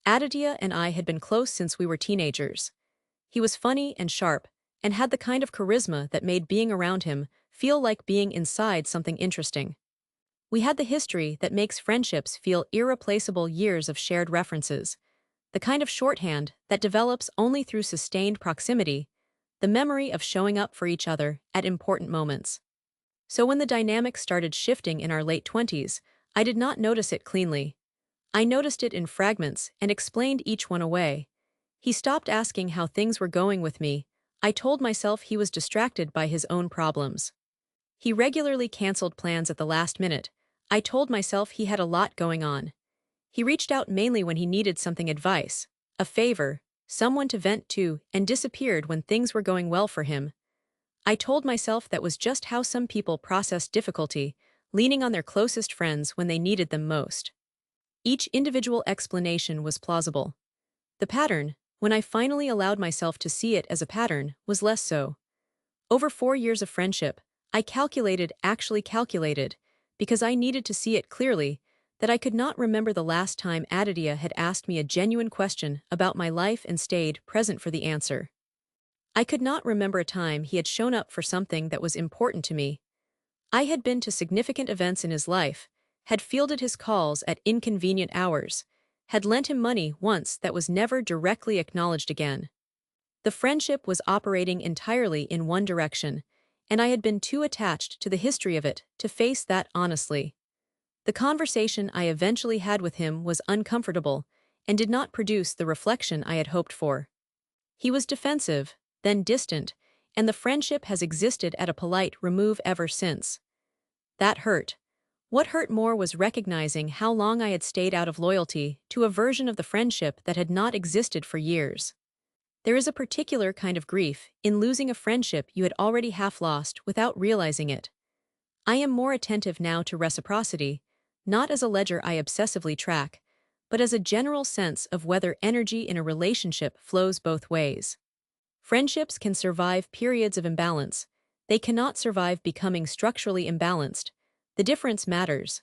Aditya and I had been close since we were teenagers. He was funny and sharp, and had the kind of charisma that made being around him feel like being inside something interesting. We had the history that makes friendships feel irreplaceable, years of shared references, the kind of shorthand that develops only through sustained proximity, the memory of showing up for each other at important moments. So when the dynamic started shifting in our late 20s, I did not notice it cleanly. I noticed it in fragments and explained each one away. He stopped asking how things were going with me. I told myself he was distracted by his own problems. He regularly canceled plans at the last minute. I told myself he had a lot going on. He reached out mainly when he needed something, advice, a favor, someone to vent to, and disappeared when things were going well for him. I told myself that was just how some people process difficulty, leaning on their closest friends when they needed them most. Each individual explanation was plausible. The pattern, when I finally allowed myself to see it as a pattern, was less so. Over 4 years of friendship, I actually calculated, because I needed to see it clearly, that I could not remember the last time Aditya had asked me a genuine question about my life and stayed present for the answer. I could not remember a time he had shown up for something that was important to me. I had been to significant events in his life, had fielded his calls at inconvenient hours, had lent him money once that was never directly acknowledged again. The friendship was operating entirely in one direction, and I had been too attached to the history of it to face that honestly. The conversation I eventually had with him was uncomfortable and did not produce the reflection I had hoped for. He was defensive, then distant, and the friendship has existed at a polite remove ever since. That hurt. What hurt more was recognizing how long I had stayed out of loyalty to a version of the friendship that had not existed for years. There is a particular kind of grief in losing a friendship you had already half lost without realizing it. I am more attentive now to reciprocity, not as a ledger I obsessively track, but as a general sense of whether energy in a relationship flows both ways. Friendships can survive periods of imbalance. They cannot survive becoming structurally imbalanced. The difference matters.